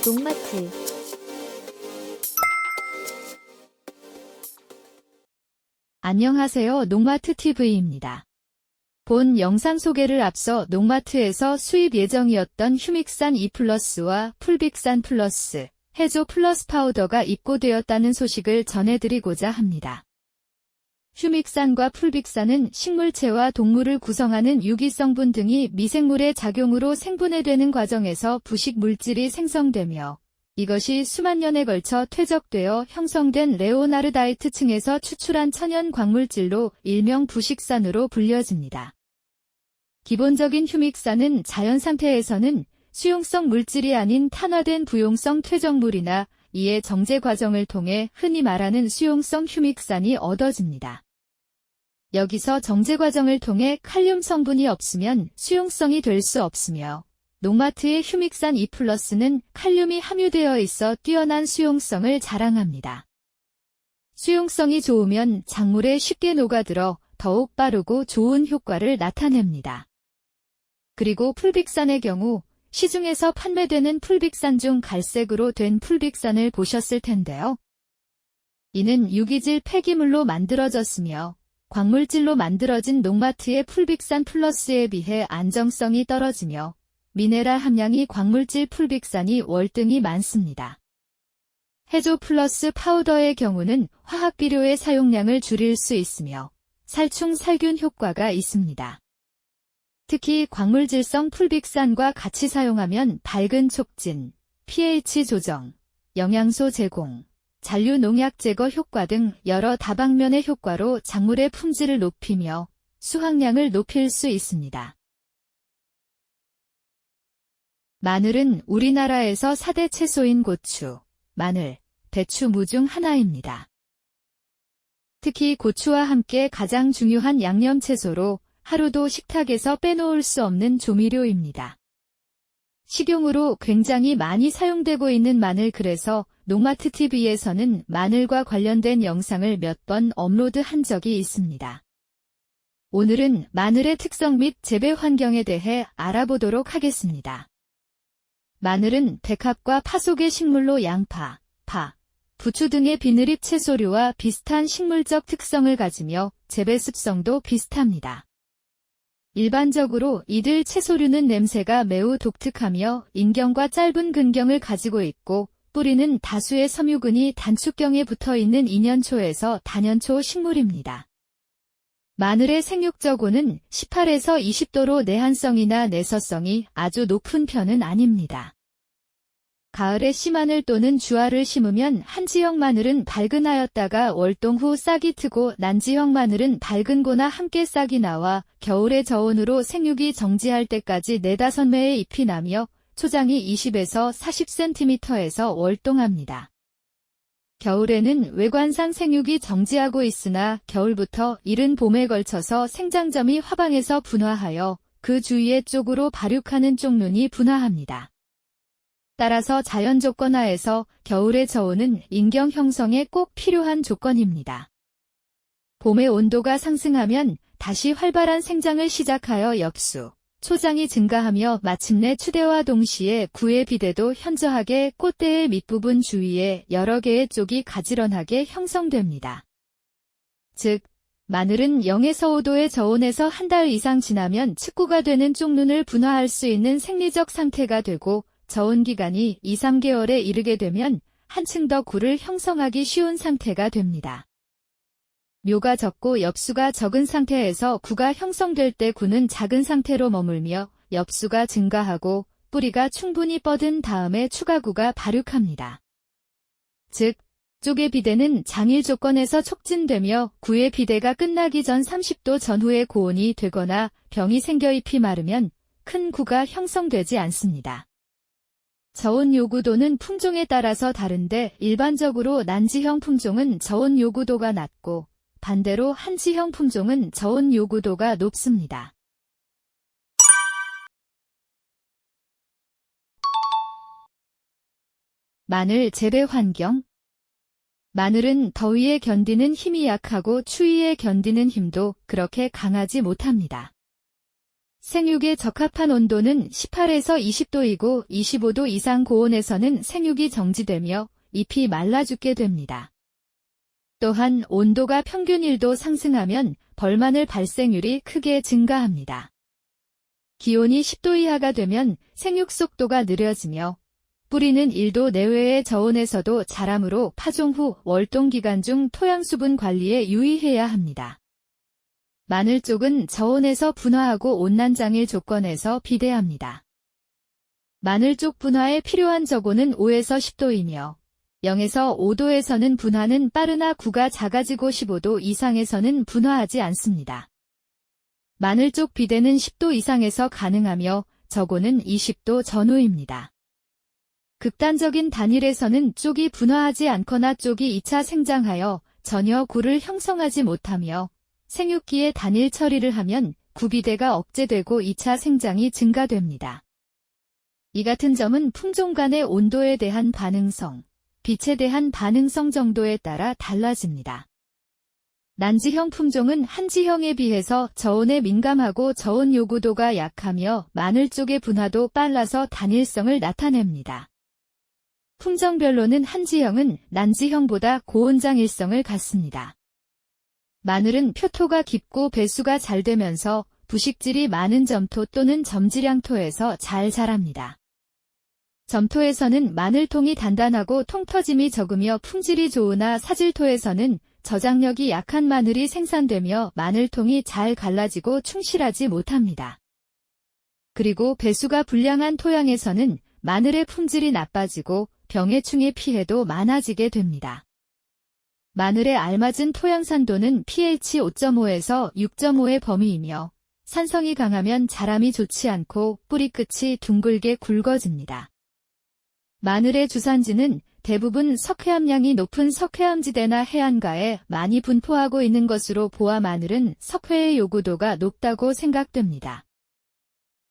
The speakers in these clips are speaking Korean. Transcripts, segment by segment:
농마트. 안녕하세요. 농마트TV입니다. 본 영상 소개를 앞서 농마트에서 수입 예정이었던 휴믹산 E+와 풀빅산 플러스, 해조 플러스 파우더가 입고되었다는 소식을 전해드리고자 합니다. 휴믹산과 풀빅산은 식물체와 동물을 구성하는 유기성분 등이 미생물의 작용으로 생분해되는 과정에서 부식 물질이 생성되며 이것이 수만 년에 걸쳐 퇴적되어 형성된 레오나르다이트층에서 추출한 천연 광물질로 일명 부식산으로 불려집니다. 기본적인 휴믹산은 자연 상태에서는 수용성 물질이 아닌 탄화된 부용성 퇴적물이나 이의 정제 과정을 통해 흔히 말하는 수용성 휴믹산이 얻어집니다. 여기서 정제 과정을 통해 칼륨 성분이 없으면 수용성이 될 수 없으며 농마트의 휴믹산 E+는 칼륨이 함유되어 있어 뛰어난 수용성을 자랑합니다. 수용성이 좋으면 작물에 쉽게 녹아들어 더욱 빠르고 좋은 효과를 나타냅니다. 그리고 풀빅산의 경우 시중에서 판매되는 풀빅산 중 갈색으로 된 풀빅산을 보셨을 텐데요. 이는 유기질 폐기물로 만들어졌으며 광물질로 만들어진 농마트의 풀빅산 플러스에 비해 안정성이 떨어지며 미네랄 함량이 광물질 풀빅산이 월등히 많습니다. 해조 플러스 파우더의 경우는 화학 비료의 사용량을 줄일 수 있으며 살충 살균 효과가 있습니다. 특히 광물질성 풀빅산과 같이 사용하면 밝은 촉진, pH 조정, 영양소 제공, 잔류 농약 제거 효과 등 여러 다방면의 효과로 작물의 품질을 높이며 수확량을 높일 수 있습니다. 마늘은 우리나라에서 4대 채소인 고추, 마늘, 배추 무 중 하나입니다. 특히 고추와 함께 가장 중요한 양념 채소로 하루도 식탁에서 빼놓을 수 없는 조미료입니다. 식용으로 굉장히 많이 사용되고 있는 마늘, 그래서 농마트TV에서는 마늘과 관련된 영상을 몇 번 업로드한 적이 있습니다. 오늘은 마늘의 특성 및 재배 환경에 대해 알아보도록 하겠습니다. 마늘은 백합과 파 속의 식물로 양파, 파, 부추 등의 비늘잎 채소류와 비슷한 식물적 특성을 가지며 재배 습성도 비슷합니다. 일반적으로 이들 채소류는 냄새가 매우 독특하며 인경과 짧은 근경을 가지고 있고 뿌리는 다수의 섬유근이 단축경에 붙어있는 인연초에서 단연초 식물입니다. 마늘의 생육적 온은 18에서 20도로 내한성이나 내서성이 아주 높은 편은 아닙니다. 가을에 씨마늘 또는 주화를 심으면 한지형 마늘은 발근하였다가 월동 후 싹이 트고 난지형 마늘은 밝은 고나 함께 싹이 나와 겨울의 저온으로 생육이 정지할 때까지 4~5매의 잎이 나며 초장이 20에서 40cm에서 월동합니다. 겨울에는 외관상 생육이 정지하고 있으나 겨울부터 이른 봄에 걸쳐서 생장점이 화방에서 분화하여 그 주위의 쪽으로 발육하는 쪽눈이 분화합니다. 따라서 자연 조건 하에서 겨울의 저온은 인경 형성에 꼭 필요한 조건입니다. 봄의 온도가 상승하면 다시 활발한 생장을 시작하여 엽수, 초장이 증가하며 마침내 추대와 동시에 구의 비대도 현저하게 꽃대의 밑부분 주위에 여러 개의 쪽이 가지런하게 형성됩니다. 즉, 마늘은 0에서 5도의 저온에서 한 달 이상 지나면 측구가 되는 쪽눈을 분화할 수 있는 생리적 상태가 되고 저온 기간이 2~3개월에 이르게 되면 한층 더 구를 형성하기 쉬운 상태가 됩니다. 묘가 적고 엽수가 적은 상태에서 구가 형성될 때 구는 작은 상태로 머물며 엽수가 증가하고 뿌리가 충분히 뻗은 다음에 추가 구가 발육합니다. 즉, 쪽의 비대는 장일 조건에서 촉진되며 구의 비대가 끝나기 전 30도 전후의 고온이 되거나 병이 생겨 잎이 마르면 큰 구가 형성되지 않습니다. 저온 요구도는 품종에 따라서 다른데 일반적으로 난지형 품종은 저온 요구도가 낮고 반대로 한지형 품종은 저온 요구도가 높습니다. 마늘 재배 환경. 마늘은 더위에 견디는 힘이 약하고 추위에 견디는 힘도 그렇게 강하지 못합니다. 생육에 적합한 온도는 18에서 20도이고 25도 이상 고온에서는 생육이 정지되며 잎이 말라 죽게 됩니다. 또한 온도가 평균 1도 상승하면 벌마늘 발생률이 크게 증가합니다. 기온이 10도 이하가 되면 생육 속도가 느려지며 뿌리는 1도 내외의 저온에서도 자라므로 파종 후 월동 기간 중 토양 수분 관리에 유의해야 합니다. 마늘 쪽은 저온에서 분화하고 온난장일 조건에서 비대합니다. 마늘 쪽 분화에 필요한 저온은 5에서 10도이며 0에서 5도에서는 분화는 빠르나 구가 작아지고 15도 이상에서는 분화하지 않습니다. 마늘 쪽 비대는 10도 이상에서 가능하며 저온은 20도 전후입니다. 극단적인 단일에서는 쪽이 분화하지 않거나 쪽이 2차 생장하여 전혀 굴을 형성하지 못하며 생육기에 단일 처리를 하면 구비대가 억제되고 2차 생장이 증가됩니다. 이 같은 점은 품종 간의 온도에 대한 반응성, 빛에 대한 반응성 정도에 따라 달라집니다. 난지형 품종은 한지형에 비해서 저온에 민감하고 저온 요구도가 약하며 마늘 쪽의 분화도 빨라서 단일성을 나타냅니다. 품종별로는 한지형은 난지형보다 고온장일성을 갖습니다. 마늘은 표토가 깊고 배수가 잘 되면서 부식질이 많은 점토 또는 점지량토에서 잘 자랍니다. 점토에서는 마늘통이 단단하고 통터짐이 적으며 품질이 좋으나 사질토에서는 저장력이 약한 마늘이 생산되며 마늘통이 잘 갈라지고 충실하지 못합니다. 그리고 배수가 불량한 토양에서는 마늘의 품질이 나빠지고 병해충의 피해도 많아지게 됩니다. 마늘에 알맞은 토양 산도는 pH 5.5에서 6.5의 범위이며 산성이 강하면 자람이 좋지 않고 뿌리 끝이 둥글게 굵어집니다. 마늘의 주산지는 대부분 석회암량이 높은 석회암지대나 해안가에 많이 분포하고 있는 것으로 보아 마늘은 석회의 요구도가 높다고 생각됩니다.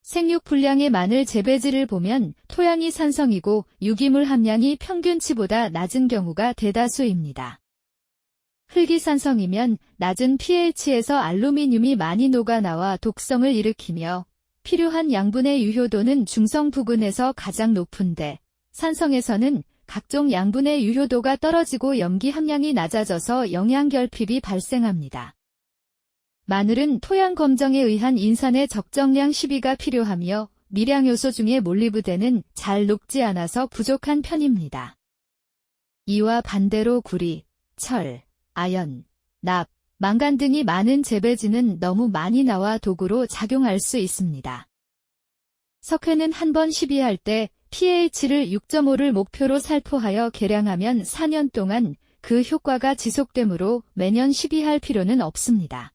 생육 분량의 마늘 재배지를 보면 토양이 산성이고 유기물 함량이 평균치보다 낮은 경우가 대다수입니다. 흙이 산성이면 낮은 pH에서 알루미늄이 많이 녹아나와 독성을 일으키며 필요한 양분의 유효도는 중성 부근에서 가장 높은데 산성에서는 각종 양분의 유효도가 떨어지고 염기 함량이 낮아져서 영양결핍이 발생합니다. 마늘은 토양 검정에 의한 인산의 적정량 12가 필요하며 미량요소 중에 몰리브덴은 잘 녹지 않아서 부족한 편입니다. 이와 반대로 구리, 철, 아연, 납, 망간 등이 많은 재배지는 너무 많이 나와 독으로 작용할 수 있습니다. 석회는 한 번 시비할 때 pH를 6.5를 목표로 살포하여 계량하면 4년 동안 그 효과가 지속되므로 매년 시비할 필요는 없습니다.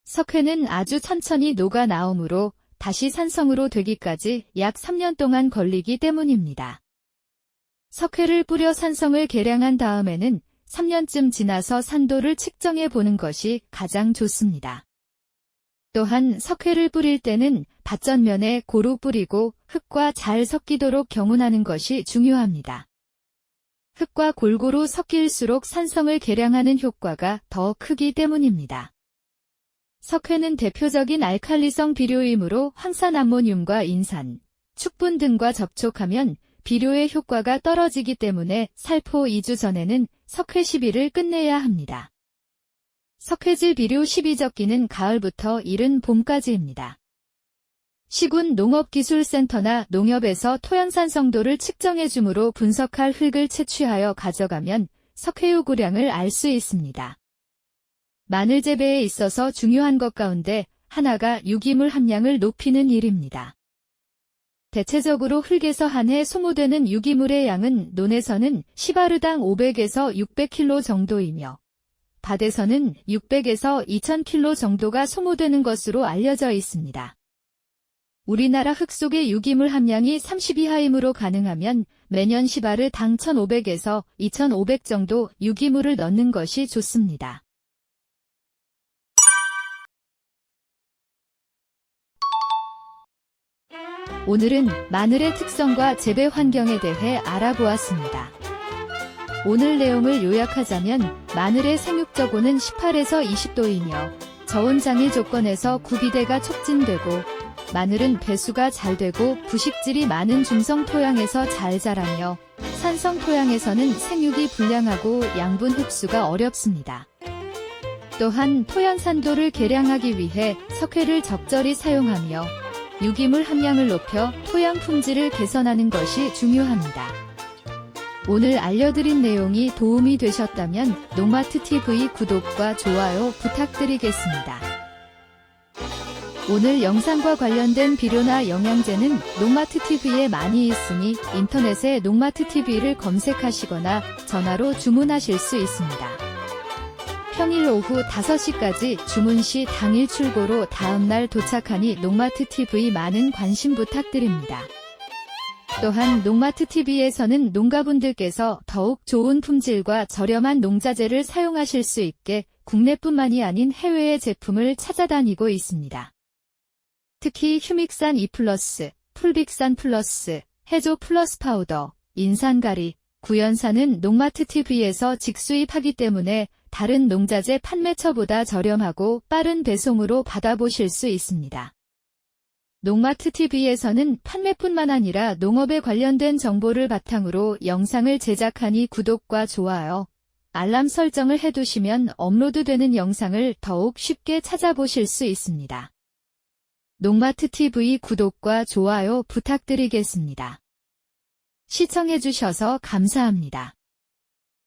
석회는 아주 천천히 녹아 나오므로 다시 산성으로 되기까지 약 3년 동안 걸리기 때문입니다. 석회를 뿌려 산성을 계량한 다음에는 3년쯤 지나서 산도를 측정해 보는 것이 가장 좋습니다. 또한 석회를 뿌릴 때는 밭전면에 고루 뿌리고 흙과 잘 섞이도록 경운하는 것이 중요합니다. 흙과 골고루 섞일수록 산성을 계량하는 효과가 더 크기 때문입니다. 석회는 대표적인 알칼리성 비료이므로 황산암모늄과 인산, 축분 등과 접촉하면 비료의 효과가 떨어지기 때문에 살포 2주 전에는 석회 시비를 끝내야 합니다. 석회질 비료 시비 적기는 가을부터 이른 봄까지입니다. 시군 농업기술센터나 농협에서 토양 산성도를 측정해 주므로 분석할 흙을 채취하여 가져가면 석회 요구량을 알 수 있습니다. 마늘 재배에 있어서 중요한 것 가운데 하나가 유기물 함량을 높이는 일입니다. 대체적으로 흙에서 한 해 소모되는 유기물의 양은 논에서는 시바르당 500에서 600kg 정도이며 밭에서는 600에서 2000kg 정도가 소모되는 것으로 알려져 있습니다. 우리나라 흙 속의 유기물 함량이 30 이하이므로 가능하면 매년 시바르당 1500에서 2500 정도 유기물을 넣는 것이 좋습니다. 오늘은 마늘의 특성과 재배 환경에 대해 알아보았습니다. 오늘 내용을 요약하자면 마늘의 생육 저온은 18에서 20도이며 저온 장애 조건에서 구비대가 촉진되고 마늘은 배수가 잘 되고 부식질이 많은 중성 토양에서 잘 자라며 산성 토양에서는 생육이 불량하고 양분 흡수가 어렵습니다. 또한 토양 산도를 개량하기 위해 석회를 적절히 사용하며 유기물 함량을 높여 토양 품질을 개선하는 것이 중요합니다. 오늘 알려드린 내용이 도움이 되셨다면 농마트TV 구독과 좋아요 부탁드리겠습니다. 오늘 영상과 관련된 비료나 영양제는 농마트TV에 많이 있으니 인터넷에 농마트TV를 검색하시거나 전화로 주문하실 수 있습니다. 평일 오후 5시까지 주문 시 당일 출고로 다음날 도착하니 농마트TV 많은 관심 부탁드립니다. 또한 농마트TV에서는 농가분들께서 더욱 좋은 품질과 저렴한 농자재를 사용하실 수 있게 국내뿐만이 아닌 해외의 제품을 찾아다니고 있습니다. 특히 휴믹산 E+, 풀빅산 플러스, 해조 플러스 파우더, 인산가리, 구연산은 농마트TV에서 직수입하기 때문에 다른 농자재 판매처보다 저렴하고 빠른 배송으로 받아보실 수 있습니다. 농마트TV에서는 판매뿐만 아니라 농업에 관련된 정보를 바탕으로 영상을 제작하니 구독과 좋아요, 알람 설정을 해두시면 업로드되는 영상을 더욱 쉽게 찾아보실 수 있습니다. 농마트TV 구독과 좋아요 부탁드리겠습니다. 시청해주셔서 감사합니다.